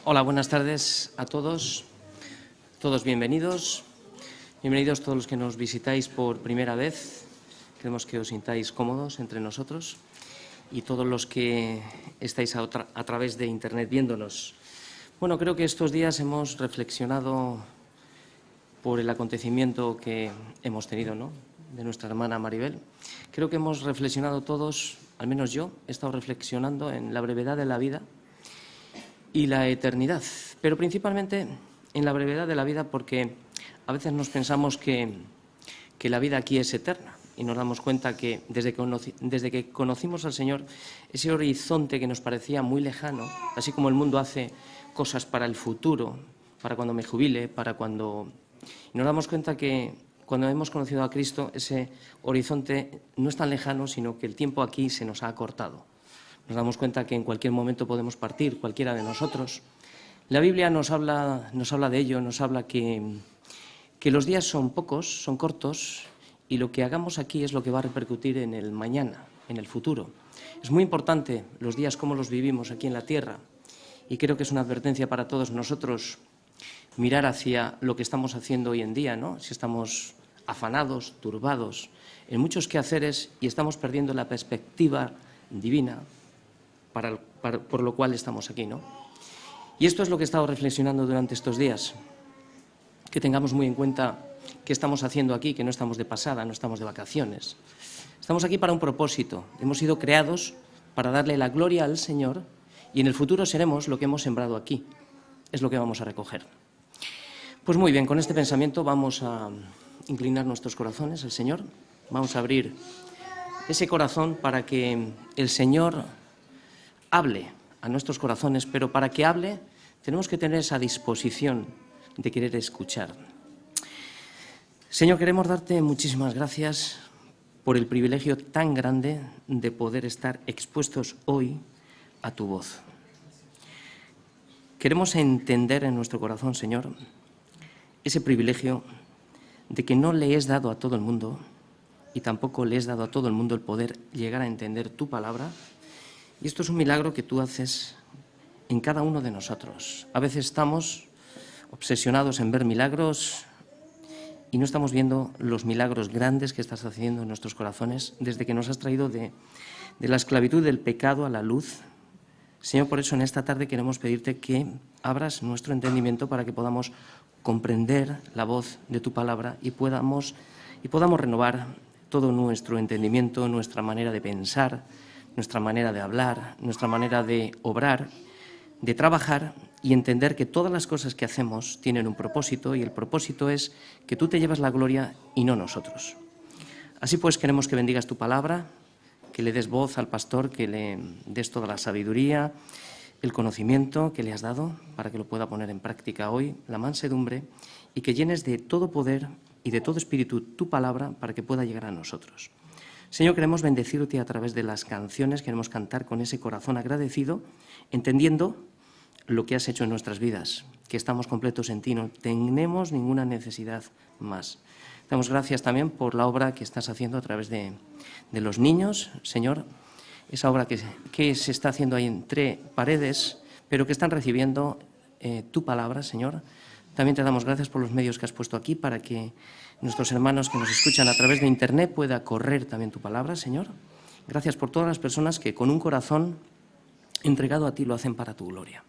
Hola, buenas tardes a todos bienvenidos. Bienvenidos todos los que nos visitáis por primera vez. Queremos que os sintáis cómodos entre nosotros y todos los que estáis a través de Internet viéndonos. Bueno, creo que estos días hemos reflexionado por el acontecimiento que hemos tenido, ¿no?, de nuestra hermana Maribel. Creo que hemos reflexionado todos, al menos yo, he estado reflexionando en la brevedad de la vida y la eternidad, pero principalmente en la brevedad de la vida porque a veces nos pensamos que la vida aquí es eterna y nos damos cuenta que desde que conocimos al Señor, ese horizonte que nos parecía muy lejano, así como el mundo hace cosas para el futuro, para cuando me jubile, y nos damos cuenta que cuando hemos conocido a Cristo, ese horizonte no es tan lejano, sino que el tiempo aquí se nos ha acortado. Nos damos cuenta que en cualquier momento podemos partir, cualquiera de nosotros. La Biblia nos habla de ello, nos habla que los días son pocos, son cortos, y lo que hagamos aquí es lo que va a repercutir en el mañana, en el futuro. Es muy importante los días cómo los vivimos aquí en la tierra, y creo que es una advertencia para todos nosotros mirar hacia lo que estamos haciendo hoy en día, ¿no? Si estamos afanados, turbados, en muchos quehaceres y estamos perdiendo la perspectiva divina por lo cual estamos aquí, ¿no? Y esto es lo que he estado reflexionando durante estos días, que tengamos muy en cuenta qué estamos haciendo aquí, que no estamos de pasada, no estamos de vacaciones. Estamos aquí para un propósito, hemos sido creados para darle la gloria al Señor y en el futuro seremos lo que hemos sembrado aquí, es lo que vamos a recoger. Pues muy bien, con este pensamiento vamos a inclinar nuestros corazones al Señor, vamos a abrir ese corazón para que el Señor hable a nuestros corazones, pero para que hable tenemos que tener esa disposición de querer escuchar. Señor, queremos darte muchísimas gracias por el privilegio tan grande de poder estar expuestos hoy a tu voz. Queremos entender en nuestro corazón, Señor, ese privilegio de que no le es dado a todo el mundo y tampoco le es dado a todo el mundo el poder llegar a entender tu palabra. Y esto es un milagro que tú haces en cada uno de nosotros. A veces estamos obsesionados en ver milagros y no estamos viendo los milagros grandes que estás haciendo en nuestros corazones desde que nos has traído de la esclavitud del pecado a la luz. Señor, por eso en esta tarde queremos pedirte que abras nuestro entendimiento para que podamos comprender la voz de tu palabra y podamos renovar todo nuestro entendimiento, nuestra manera de pensar, nuestra manera de hablar, nuestra manera de obrar, de trabajar y entender que todas las cosas que hacemos tienen un propósito y el propósito es que tú te llevas la gloria y no nosotros. Así pues, queremos que bendigas tu palabra, que le des voz al pastor, que le des toda la sabiduría, el conocimiento que le has dado para que lo pueda poner en práctica hoy, la mansedumbre, y que llenes de todo poder y de todo espíritu tu palabra para que pueda llegar a nosotros. Señor, queremos bendecirte a través de las canciones, queremos cantar con ese corazón agradecido, entendiendo lo que has hecho en nuestras vidas, que estamos completos en ti, no tenemos ninguna necesidad más. Damos gracias también por la obra que estás haciendo a través de los niños, Señor, esa obra que se está haciendo ahí entre paredes, pero que están recibiendo tu palabra, Señor. También te damos gracias por los medios que has puesto aquí para que nuestros hermanos que nos escuchan a través de Internet pueda correr también tu palabra, Señor. Gracias por todas las personas que con un corazón entregado a ti lo hacen para tu gloria.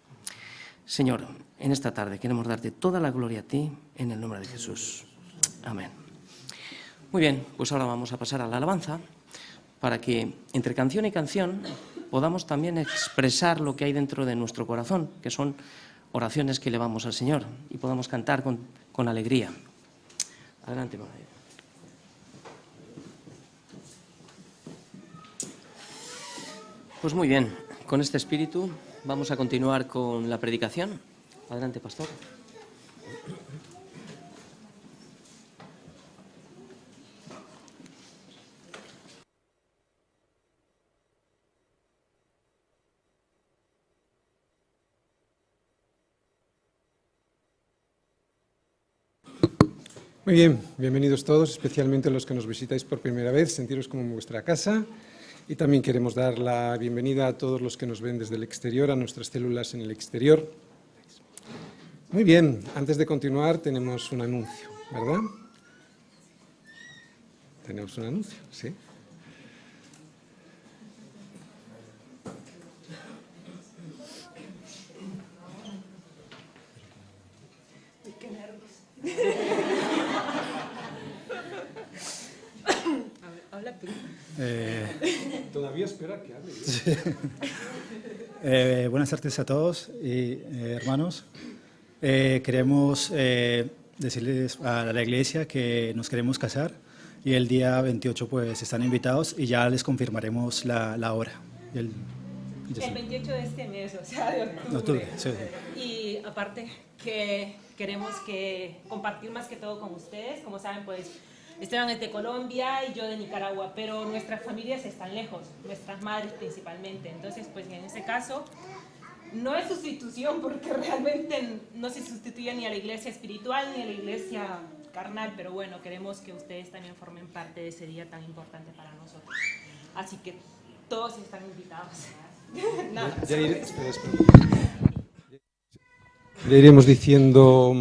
Señor, en esta tarde queremos darte toda la gloria a ti en el nombre de Jesús. Amén. Muy bien, pues ahora vamos a pasar a la alabanza para que entre canción y canción podamos también expresar lo que hay dentro de nuestro corazón, que son oraciones que elevamos al Señor y podamos cantar con alegría. Adelante, madre. Pues muy bien, con este espíritu vamos a continuar con la predicación. Adelante, pastor. Muy bien, bienvenidos todos, especialmente los que nos visitáis por primera vez, sentiros como en vuestra casa. Y también queremos dar la bienvenida a todos los que nos ven desde el exterior, a nuestras células en el exterior. Muy bien, antes de continuar tenemos un anuncio, ¿verdad? Tenemos un anuncio, sí. Qué nervios. Habla tú. Todavía espera que hable. Buenas tardes a todos y hermanos. Queremos decirles a la iglesia que nos queremos casar y el día 28 pues están invitados y ya les confirmaremos la hora. El 28 de este mes, o sea, de octubre. Sí. Y aparte que queremos compartir más que todo con ustedes. Como saben, pues Esteban es de Colombia y yo de Nicaragua, pero nuestras familias están lejos, nuestras madres principalmente. Entonces, pues en ese caso, no es sustitución porque realmente no se sustituye ni a la iglesia espiritual ni a la iglesia carnal, pero bueno, queremos que ustedes también formen parte de ese día tan importante para nosotros. Así que todos están invitados. Nada, Le iremos diciendo,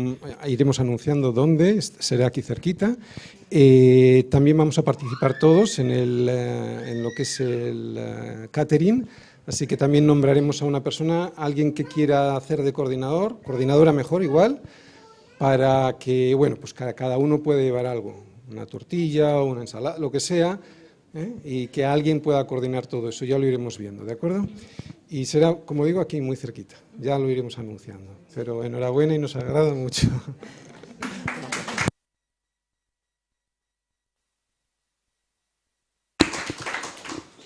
iremos anunciando dónde, será aquí cerquita. También vamos a participar todos en lo que es el catering, así que también nombraremos a una persona, alguien que quiera hacer de coordinador, coordinadora mejor igual, para que, bueno, pues cada uno pueda llevar algo, una tortilla o una ensalada, lo que sea, y que alguien pueda coordinar todo eso, ya lo iremos viendo, ¿de acuerdo? Y será, como digo, aquí muy cerquita, ya lo iremos anunciando, pero enhorabuena y nos agrada mucho.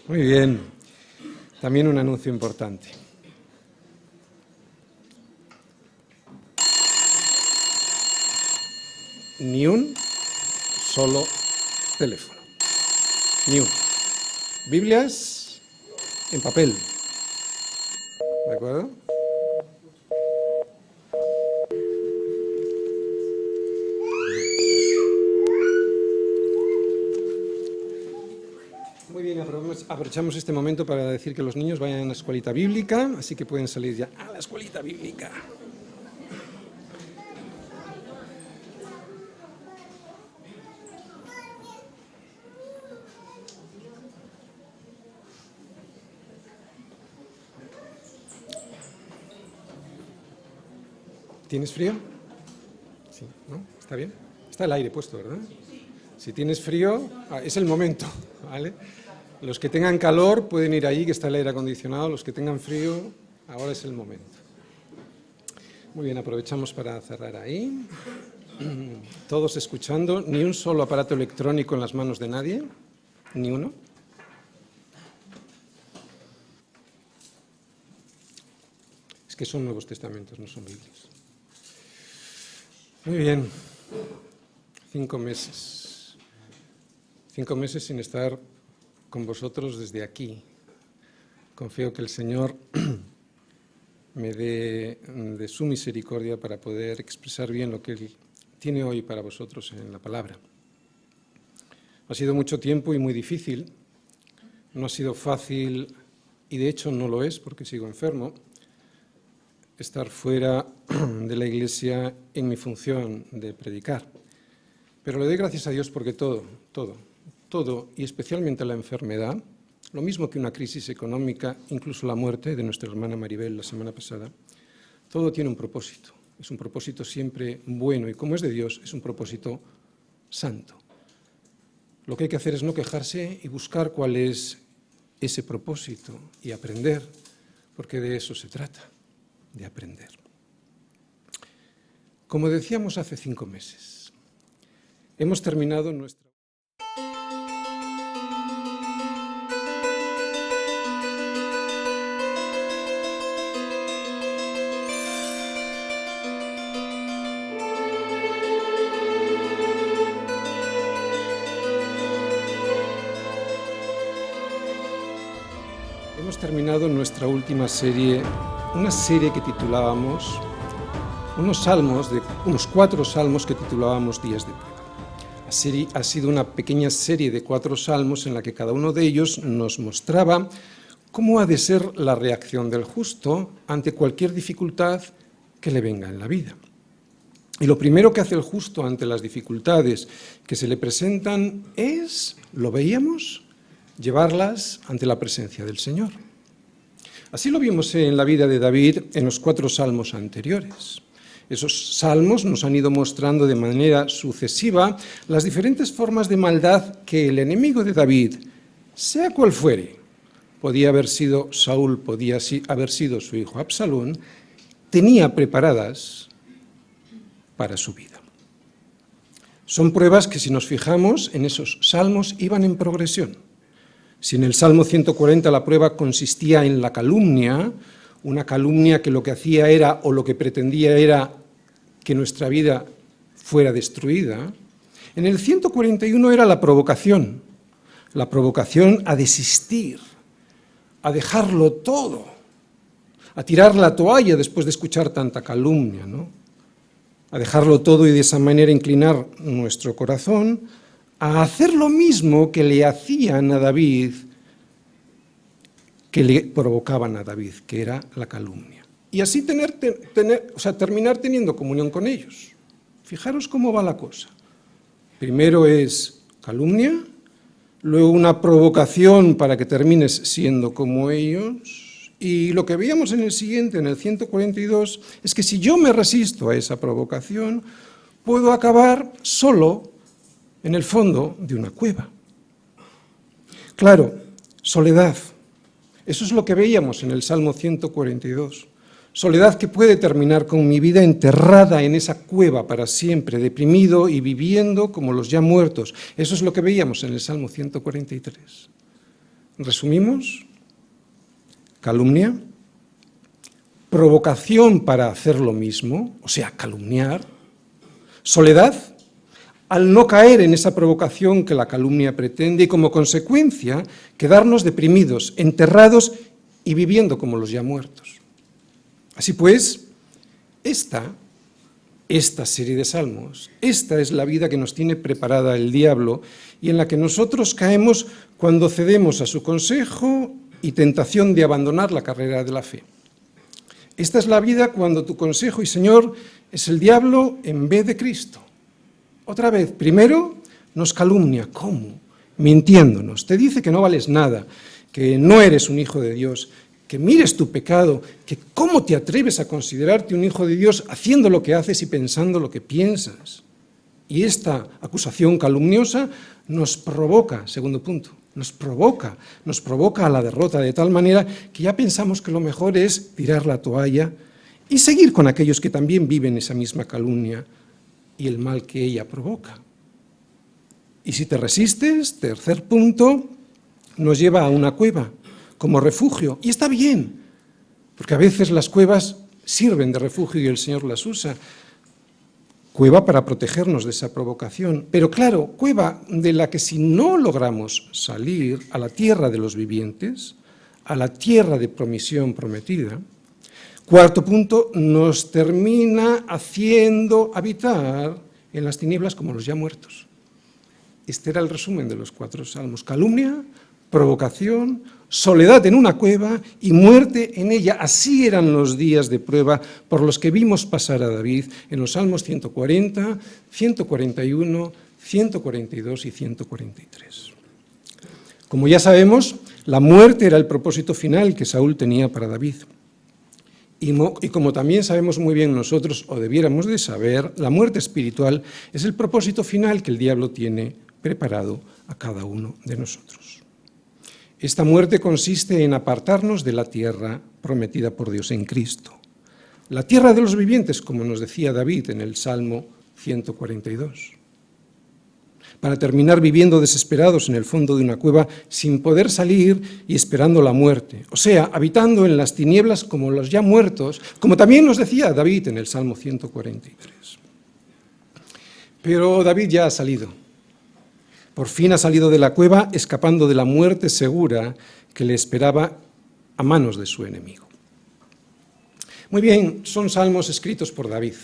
Muy bien, también un anuncio importante. Ni un solo teléfono, ni uno. Biblias en papel, ¿de acuerdo? Muy bien, aprovechamos este momento para decir que los niños vayan a la escuelita bíblica, así que pueden salir ya a la escuelita bíblica. ¿Tienes frío? Sí, ¿no? ¿Está bien? Está el aire puesto, ¿verdad? Si tienes frío, es el momento, ¿vale? Los que tengan calor pueden ir ahí, que está el aire acondicionado. Los que tengan frío, ahora es el momento. Muy bien, aprovechamos para cerrar ahí. Todos escuchando, ni un solo aparato electrónico en las manos de nadie, ni uno. Es que son Nuevos Testamentos, no son Biblias. Muy bien, 5 meses. 5 meses sin estar con vosotros desde aquí. Confío que el Señor me dé de su misericordia para poder expresar bien lo que Él tiene hoy para vosotros en la palabra. Ha sido mucho tiempo y muy difícil. No ha sido fácil, y de hecho no lo es porque sigo enfermo, estar fuera de la Iglesia en mi función de predicar. Pero le doy gracias a Dios porque todo, y especialmente la enfermedad, lo mismo que una crisis económica, incluso la muerte de nuestra hermana Maribel la semana pasada, todo tiene un propósito. Es un propósito siempre bueno y como es de Dios, es un propósito santo. Lo que hay que hacer es no quejarse y buscar cuál es ese propósito y aprender, porque de eso se trata, de aprender. Como decíamos hace 5 meses, hemos terminado nuestra... Hemos terminado nuestra última serie, una serie que titulábamos, unos 4 salmos que titulábamos Días de Prueba. Ha sido una pequeña serie de 4 salmos en la que cada uno de ellos nos mostraba cómo ha de ser la reacción del justo ante cualquier dificultad que le venga en la vida. Y lo primero que hace el justo ante las dificultades que se le presentan es, lo veíamos, llevarlas ante la presencia del Señor. Así lo vimos en la vida de David en los 4 salmos anteriores. Esos salmos nos han ido mostrando de manera sucesiva las diferentes formas de maldad que el enemigo de David, sea cual fuere, podía haber sido Saúl, podía haber sido su hijo Absalón, tenía preparadas para su vida. Son pruebas que, si nos fijamos en esos salmos, iban en progresión. Si en el Salmo 140 la prueba consistía en la calumnia, una calumnia que lo que hacía era, o lo que pretendía era, que nuestra vida fuera destruida, en el 141 era la provocación a desistir, a dejarlo todo, a tirar la toalla después de escuchar tanta calumnia, ¿no? A dejarlo todo y de esa manera inclinar nuestro corazón a hacer lo mismo que le hacían a David, que le provocaban a David, que era la calumnia. Y así terminar teniendo comunión con ellos. Fijaros cómo va la cosa. Primero es calumnia, luego una provocación para que termines siendo como ellos. Y lo que veíamos en el siguiente, en el 142, es que si yo me resisto a esa provocación, puedo acabar solo en el fondo de una cueva. Claro, soledad. Eso es lo que veíamos en el Salmo 142. Soledad que puede terminar con mi vida enterrada en esa cueva para siempre, deprimido y viviendo como los ya muertos. Eso es lo que veíamos en el Salmo 143. ¿Resumimos? Calumnia, provocación para hacer lo mismo, o sea, calumniar, soledad, al no caer en esa provocación que la calumnia pretende y como consecuencia quedarnos deprimidos, enterrados y viviendo como los ya muertos. Así pues, esta serie de salmos, esta es la vida que nos tiene preparada el diablo y en la que nosotros caemos cuando cedemos a su consejo y tentación de abandonar la carrera de la fe. Esta es la vida cuando tu consejo y Señor es el diablo en vez de Cristo. Otra vez, primero nos calumnia. ¿Cómo? Mintiéndonos. Te dice que no vales nada, que no eres un hijo de Dios, que mires tu pecado, que cómo te atreves a considerarte un hijo de Dios haciendo lo que haces y pensando lo que piensas. Y esta acusación calumniosa nos provoca, segundo punto, nos provoca a la derrota de tal manera que ya pensamos que lo mejor es tirar la toalla y seguir con aquellos que también viven esa misma calumnia y el mal que ella provoca. Y si te resistes, tercer punto, nos lleva a una cueva como refugio. Y está bien, porque a veces las cuevas sirven de refugio y el Señor las usa. Cueva para protegernos de esa provocación, pero claro, cueva de la que si no logramos salir a la tierra de los vivientes, a la tierra de promisión prometida, cuarto punto, nos termina haciendo habitar en las tinieblas como los ya muertos. Este era el resumen de los 4 salmos: calumnia, provocación, soledad en una cueva y muerte en ella. Así eran los días de prueba por los que vimos pasar a David en los salmos 140, 141, 142 y 143. Como ya sabemos, la muerte era el propósito final que Saúl tenía para David. Y como también sabemos muy bien nosotros, o debiéramos de saber, la muerte espiritual es el propósito final que el diablo tiene preparado a cada uno de nosotros. Esta muerte consiste en apartarnos de la tierra prometida por Dios en Cristo. La tierra de los vivientes, como nos decía David en el Salmo 142. Para terminar viviendo desesperados en el fondo de una cueva sin poder salir y esperando la muerte. O sea, habitando en las tinieblas como los ya muertos, como también nos decía David en el Salmo 143. Pero David ya ha salido. Por fin ha salido de la cueva escapando de la muerte segura que le esperaba a manos de su enemigo. Muy bien, son salmos escritos por David,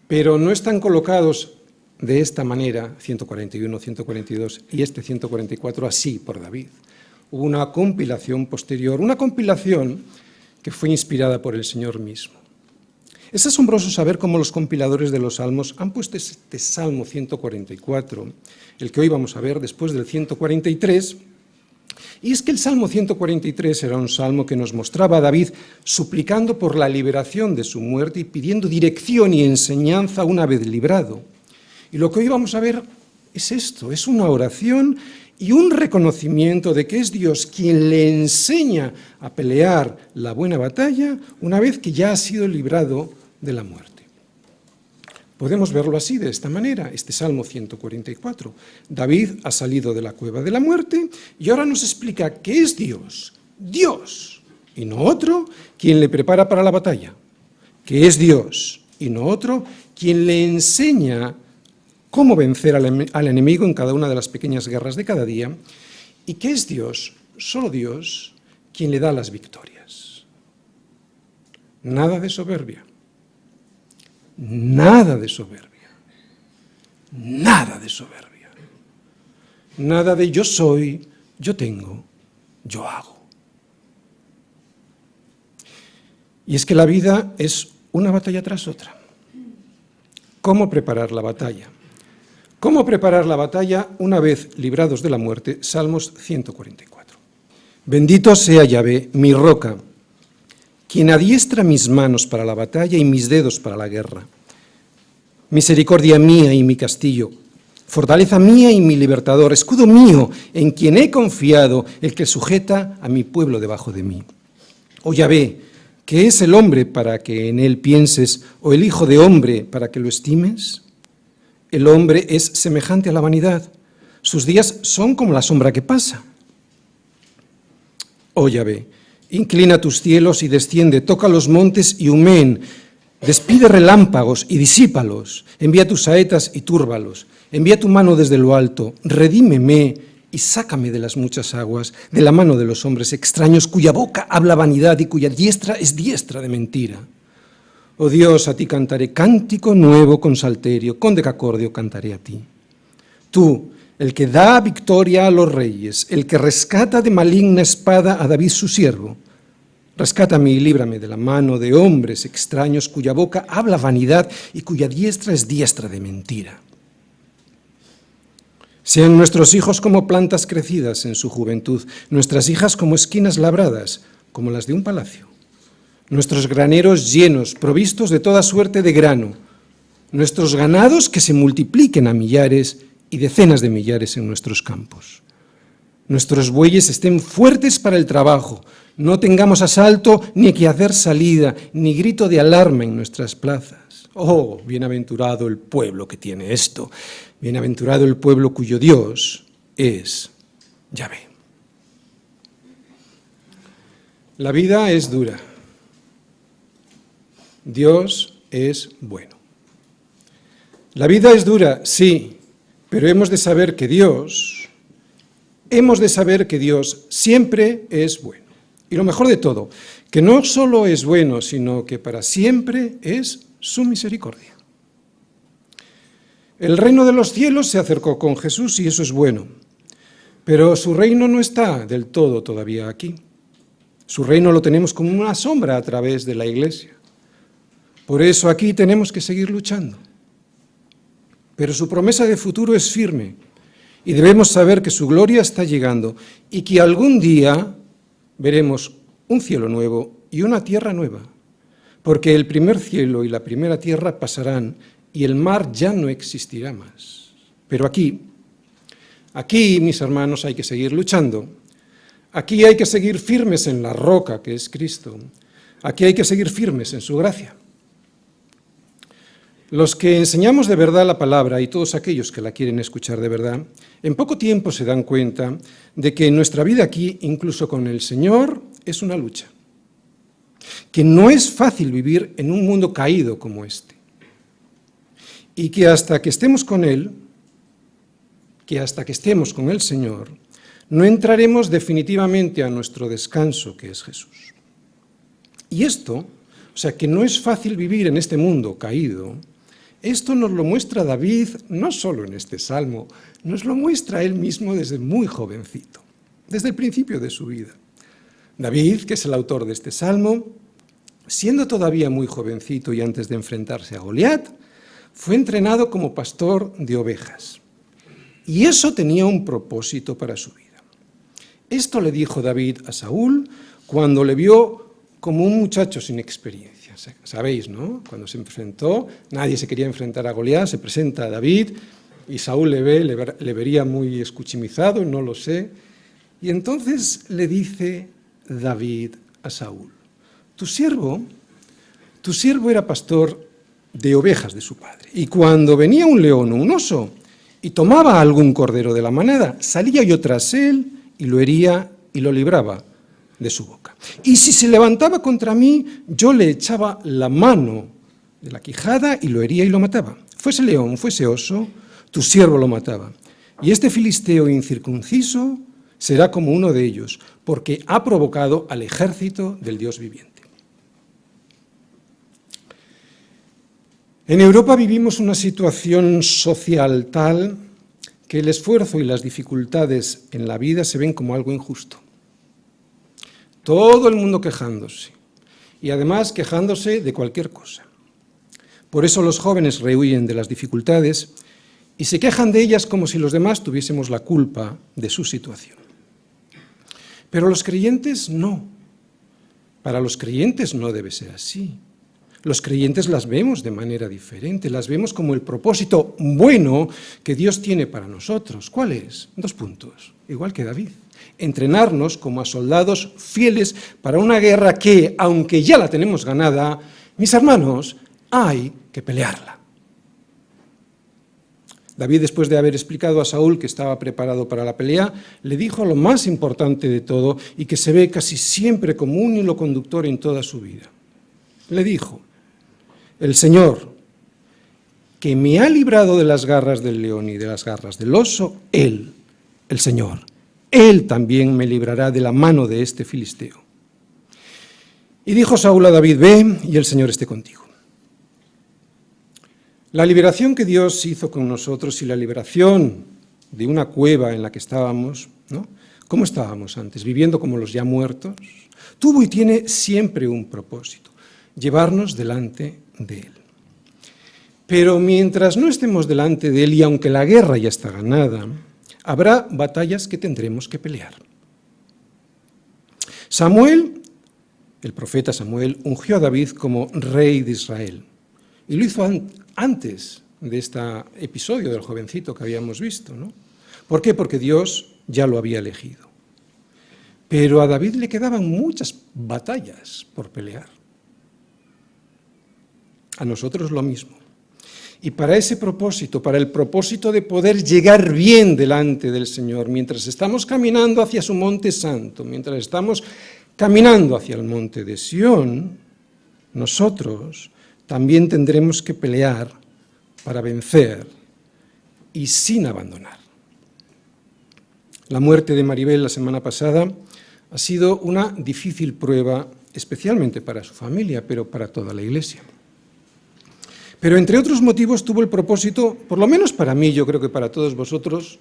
pero no están colocados de esta manera, 141, 142 y este 144, así por David. Hubo una compilación posterior, una compilación que fue inspirada por el Señor mismo. Es asombroso saber cómo los compiladores de los salmos han puesto este Salmo 144, el que hoy vamos a ver después del 143, y es que el Salmo 143 era un salmo que nos mostraba a David suplicando por la liberación de su muerte y pidiendo dirección y enseñanza una vez librado. Y lo que hoy vamos a ver es esto, es una oración y un reconocimiento de que es Dios quien le enseña a pelear la buena batalla una vez que ya ha sido librado de la muerte. Podemos verlo así, de esta manera, este Salmo 144. David ha salido de la cueva de la muerte y ahora nos explica que es Dios, y no otro, quien le prepara para la batalla. Que es Dios, y no otro, quien le enseña cómo vencer al enemigo en cada una de las pequeñas guerras de cada día, y que es Dios, solo Dios, quien le da las victorias. Nada de soberbia. Nada de soberbia, nada de soberbia, nada de yo soy, yo tengo, yo hago. Y es que la vida es una batalla tras otra. ¿Cómo preparar la batalla? ¿Cómo preparar la batalla una vez librados de la muerte? Salmos 144. Bendito sea Yahvé, mi roca, quien adiestra mis manos para la batalla y mis dedos para la guerra. Misericordia mía y mi castillo, fortaleza mía y mi libertador, escudo mío, en quien he confiado, el que sujeta a mi pueblo debajo de mí. Oh Yahvé, ¿qué es el hombre para que en él pienses, o el hijo de hombre para que lo estimes? El hombre es semejante a la vanidad, sus días son como la sombra que pasa. Oh Yahvé, inclina tus cielos y desciende, toca los montes y humeen, despide relámpagos y disípalos, envía tus saetas y túrbalos, envía tu mano desde lo alto, redímeme y sácame de las muchas aguas, de la mano de los hombres extraños, cuya boca habla vanidad y cuya diestra es diestra de mentira. Oh Dios, a ti cantaré cántico nuevo con salterio, con decacordio cantaré a ti. Tú, el que da victoria a los reyes, el que rescata de maligna espada a David su siervo. Rescátame y líbrame de la mano de hombres extraños cuya boca habla vanidad y cuya diestra es diestra de mentira. Sean nuestros hijos como plantas crecidas en su juventud, nuestras hijas como esquinas labradas, como las de un palacio. Nuestros graneros llenos, provistos de toda suerte de grano, nuestros ganados que se multipliquen a millares y decenas de millares en nuestros campos. Nuestros bueyes estén fuertes para el trabajo, no tengamos asalto ni que hacer salida, ni grito de alarma en nuestras plazas. Oh, bienaventurado el pueblo que tiene esto, bienaventurado el pueblo cuyo Dios es Yahvé. La vida es dura. Dios es bueno. La vida es dura, sí, pero hemos de saber que Dios siempre es bueno. Y lo mejor de todo, que no solo es bueno, sino que para siempre es su misericordia. El reino de los cielos se acercó con Jesús y eso es bueno, pero su reino no está del todo todavía aquí. Su reino lo tenemos como una sombra a través de la Iglesia. Por eso aquí tenemos que seguir luchando. Pero su promesa de futuro es firme y debemos saber que su gloria está llegando y que algún día veremos un cielo nuevo y una tierra nueva, porque el primer cielo y la primera tierra pasarán y el mar ya no existirá más. Pero aquí, mis hermanos, hay que seguir luchando. Aquí hay que seguir firmes en la roca que es Cristo. Aquí hay que seguir firmes en su gracia. Los que enseñamos de verdad la palabra y todos aquellos que la quieren escuchar de verdad, en poco tiempo se dan cuenta de que nuestra vida aquí, incluso con el Señor, es una lucha. Que no es fácil vivir en un mundo caído como este. Y que hasta que estemos con Él, hasta que estemos con el Señor, no entraremos definitivamente a nuestro descanso, que es Jesús. Y esto, o sea, que no es fácil vivir en este mundo caído, esto nos lo muestra David no solo en este salmo, nos lo muestra él mismo desde muy jovencito, desde el principio de su vida. David, que es el autor de este salmo, siendo todavía muy jovencito y antes de enfrentarse a Goliat, fue entrenado como pastor de ovejas. Y eso tenía un propósito para su vida. Esto le dijo David a Saúl cuando le vio como un muchacho sin experiencia. Sabéis, ¿no? Cuando se enfrentó, nadie se quería enfrentar a Goliat, se presenta a David y Saúl le vería muy escuchimizado, no lo sé. Y entonces le dice David a Saúl: tu siervo era pastor de ovejas de su padre, y cuando venía un león o un oso y tomaba algún cordero de la manada, salía yo tras él y lo hería y lo libraba de su boca. Y si se levantaba contra mí, yo le echaba la mano de la quijada y lo hería y lo mataba. Fuese león, fuese oso, tu siervo lo mataba. Y este filisteo incircunciso será como uno de ellos, porque ha provocado al ejército del Dios viviente. En Europa vivimos una situación social tal que el esfuerzo y las dificultades en la vida se ven como algo injusto. Todo el mundo quejándose, y además quejándose de cualquier cosa. Por eso los jóvenes rehuyen de las dificultades y se quejan de ellas como si los demás tuviésemos la culpa de su situación. Pero los creyentes no. Para los creyentes no debe ser así. Los creyentes las vemos de manera diferente, las vemos como el propósito bueno que Dios tiene para nosotros. ¿Cuál es? 2 puntos, igual que David. Entrenarnos como a soldados fieles para una guerra que, aunque ya la tenemos ganada, mis hermanos, hay que pelearla. David, después de haber explicado a Saúl que estaba preparado para la pelea, le dijo lo más importante de todo y que se ve casi siempre como un hilo conductor en toda su vida. Le dijo: el Señor, que me ha librado de las garras del león y de las garras del oso, Él, el Señor, Él también me librará de la mano de este filisteo. Y dijo Saúl a David: ve y el Señor esté contigo. La liberación que Dios hizo con nosotros y la liberación de una cueva en la que estábamos, ¿no? ¿Cómo estábamos antes? Viviendo como los ya muertos. Tuvo y tiene siempre un propósito: llevarnos delante de Él. Pero mientras no estemos delante de Él, y aunque la guerra ya está ganada, habrá batallas que tendremos que pelear. Samuel, el profeta Samuel, ungió a David como rey de Israel. Y lo hizo antes de este episodio del jovencito que habíamos visto, ¿no? ¿Por qué? Porque Dios ya lo había elegido. Pero a David le quedaban muchas batallas por pelear. A nosotros lo mismo. Y para ese propósito, para el propósito de poder llegar bien delante del Señor, mientras estamos caminando hacia su monte santo, mientras estamos caminando hacia el monte de Sión, nosotros también tendremos que pelear para vencer y sin abandonar. La muerte de Maribel la semana pasada ha sido una difícil prueba, especialmente para su familia, pero para toda la Iglesia. Pero entre otros motivos tuvo el propósito, por lo menos para mí, yo creo que para todos vosotros,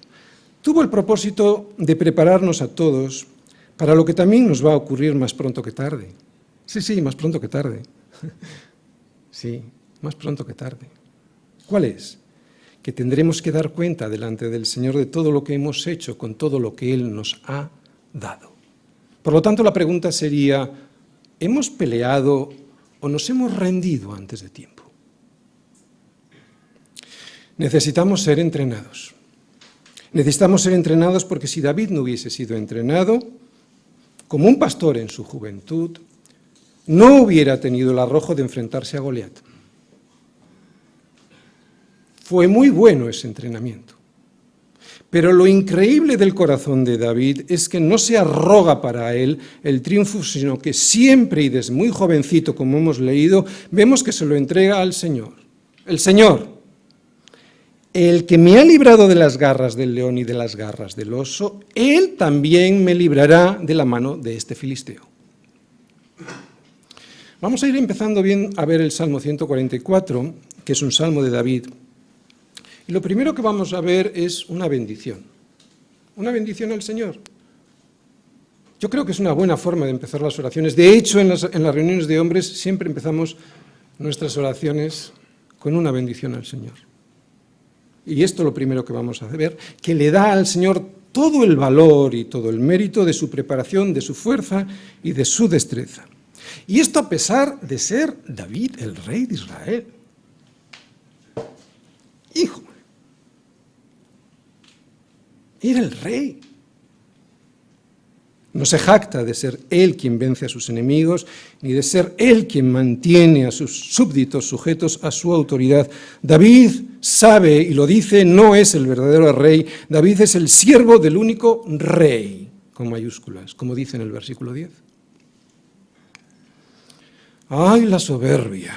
tuvo el propósito de prepararnos a todos para lo que también nos va a ocurrir más pronto que tarde. Sí, más pronto que tarde. Sí, más pronto que tarde. ¿Cuál es? Que tendremos que dar cuenta delante del Señor de todo lo que hemos hecho con todo lo que Él nos ha dado. Por lo tanto, la pregunta sería: ¿hemos peleado o nos hemos rendido antes de tiempo? Necesitamos ser entrenados. Necesitamos ser entrenados porque si David no hubiese sido entrenado como un pastor en su juventud, no hubiera tenido el arrojo de enfrentarse a Goliat. Fue muy bueno ese entrenamiento. Pero lo increíble del corazón de David es que no se arroga para él el triunfo, sino que siempre y desde muy jovencito, como hemos leído, vemos que se lo entrega al Señor. El Señor, el que me ha librado de las garras del león y de las garras del oso, Él también me librará de la mano de este filisteo. Vamos a ir empezando bien a ver el Salmo 144, que es un salmo de David. Y lo primero que vamos a ver es una bendición al Señor. Yo creo que es una buena forma de empezar las oraciones. De hecho, en las reuniones de hombres siempre empezamos nuestras oraciones con una bendición al Señor. Y esto es lo primero que vamos a ver, que le da al Señor todo el valor y todo el mérito de su preparación, de su fuerza y de su destreza. Y esto a pesar de ser David el rey de Israel. Hijo, era el rey. No se jacta de ser él quien vence a sus enemigos, ni de ser él quien mantiene a sus súbditos sujetos a su autoridad. David sabe, y lo dice, no es el verdadero rey. David es el siervo del único rey, con mayúsculas, como dice en el versículo 10. ¡Ay, la soberbia!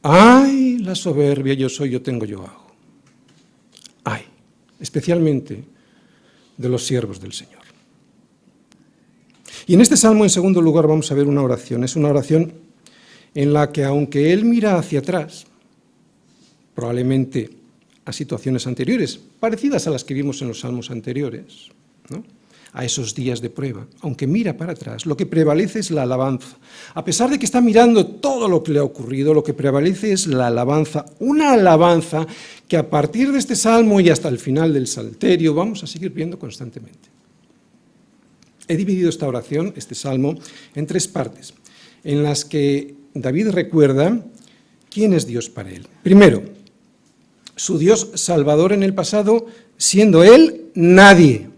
¡Ay, la soberbia! Yo soy, yo tengo, yo hago. ¡Ay! Especialmente de los siervos del Señor. Y en este salmo, en segundo lugar, vamos a ver una oración. Es una oración en la que, aunque él mira hacia atrás, probablemente a situaciones anteriores, parecidas a las que vimos en los salmos anteriores, ¿no?, a esos días de prueba, aunque mira para atrás, lo que prevalece es la alabanza. A pesar de que está mirando todo lo que le ha ocurrido, lo que prevalece es la alabanza, una alabanza que a partir de este salmo y hasta el final del Salterio vamos a seguir viendo constantemente. He dividido esta oración, este salmo, en 3 partes, en las que David recuerda quién es Dios para él. Primero, su Dios salvador en el pasado, siendo él nadie.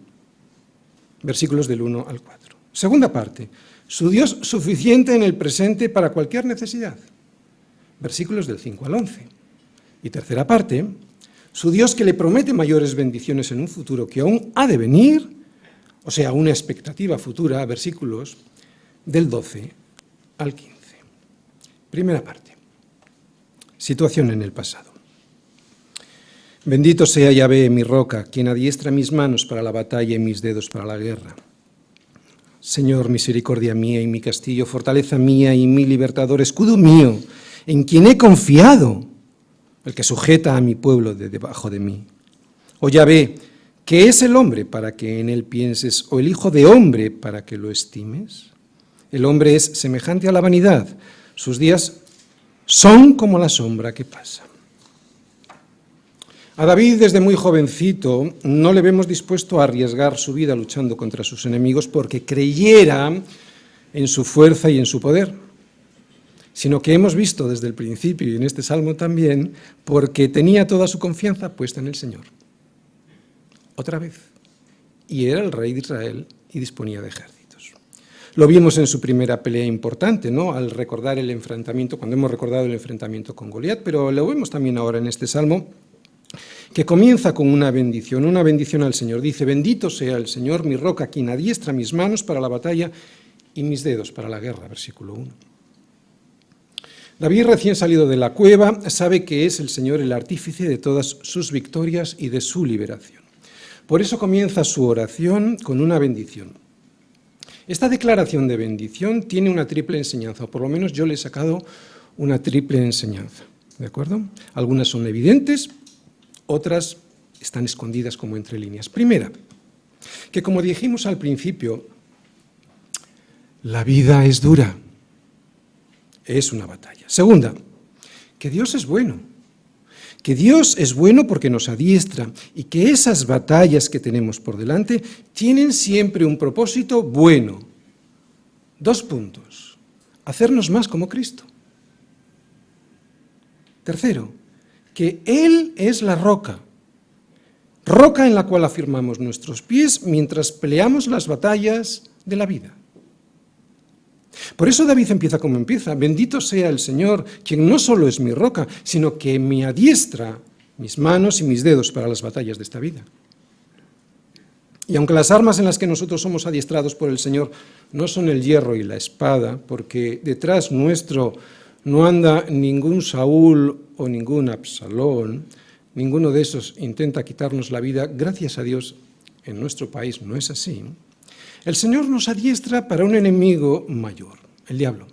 Versículos del 1 al 4. Segunda parte, su Dios suficiente en el presente para cualquier necesidad. Versículos del 5 al 11. Y tercera parte, su Dios que le promete mayores bendiciones en un futuro que aún ha de venir, o sea, una expectativa futura, versículos del 12 al 15. Primera parte, situación en el pasado. Bendito sea Yahvé, mi roca, quien adiestra mis manos para la batalla y mis dedos para la guerra. Señor, misericordia mía y mi castillo, fortaleza mía y mi libertador, escudo mío, en quien he confiado, el que sujeta a mi pueblo de debajo de mí. Oh Yahvé, ¿qué es el hombre para que en él pienses, o el hijo de hombre para que lo estimes? El hombre es semejante a la vanidad, sus días son como la sombra que pasa. A David, desde muy jovencito, no le vemos dispuesto a arriesgar su vida luchando contra sus enemigos porque creyera en su fuerza y en su poder, sino que hemos visto desde el principio, y en este salmo también, porque tenía toda su confianza puesta en el Señor. Otra vez. Y era el rey de Israel y disponía de ejércitos. Lo vimos en su primera pelea importante, ¿no?, al recordar el enfrentamiento, cuando hemos recordado el enfrentamiento con Goliat, pero lo vemos también ahora en este salmo, que comienza con una bendición al Señor. Dice, bendito sea el Señor, mi roca, quien adiestra mis manos para la batalla y mis dedos para la guerra, versículo 1. David, recién salido de la cueva, sabe que es el Señor el artífice de todas sus victorias y de su liberación. Por eso comienza su oración con una bendición. Esta declaración de bendición tiene una triple enseñanza, o por lo menos yo le he sacado una triple enseñanza, ¿de acuerdo? Algunas son evidentes, otras están escondidas como entre líneas. Primera, que como dijimos al principio, la vida es dura, es una batalla. Segunda, que Dios es bueno, porque nos adiestra y que esas batallas que tenemos por delante tienen siempre un propósito bueno. 2 puntos, hacernos más como Cristo. Tercero, que Él es la roca en la cual afirmamos nuestros pies mientras peleamos las batallas de la vida. Por eso David empieza como empieza, bendito sea el Señor, quien no solo es mi roca, sino que me adiestra mis manos y mis dedos para las batallas de esta vida. Y aunque las armas en las que nosotros somos adiestrados por el Señor no son el hierro y la espada, porque detrás nuestro no anda ningún Saúl o ningún Absalón, ninguno de esos intenta quitarnos la vida, gracias a Dios en nuestro país no es así. El Señor nos adiestra para un enemigo mayor, el diablo.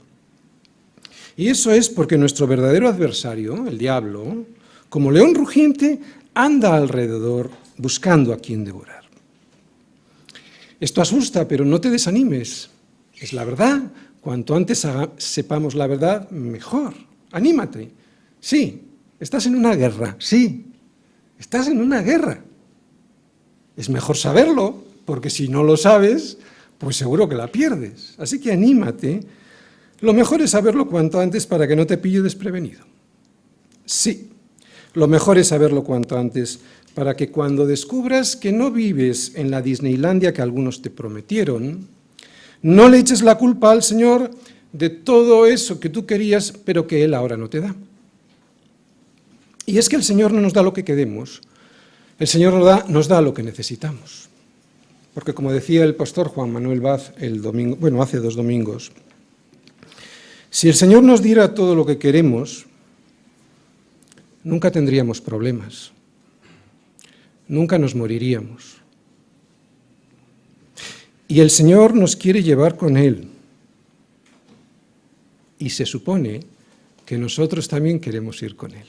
Y eso es porque nuestro verdadero adversario, el diablo, como león rugiente, anda alrededor buscando a quien devorar. Esto asusta, pero no te desanimes. Es la verdad. Cuanto antes sepamos la verdad, mejor. Anímate. Sí, estás en una guerra. Sí, estás en una guerra. Es mejor saberlo, porque si no lo sabes, pues seguro que la pierdes. Así que anímate. Lo mejor es saberlo cuanto antes para que no te pille desprevenido. Sí, lo mejor es saberlo cuanto antes para que cuando descubras que no vives en la Disneylandia que algunos te prometieron, no le eches la culpa al Señor de todo eso que tú querías, pero que Él ahora no te da. Y es que el Señor no nos da lo que queremos, el Señor nos da lo que necesitamos. Porque como decía el pastor Juan Manuel Vaz hace 2 domingos, si el Señor nos diera todo lo que queremos, nunca tendríamos problemas, nunca nos moriríamos. Y el Señor nos quiere llevar con Él. Y se supone que nosotros también queremos ir con Él.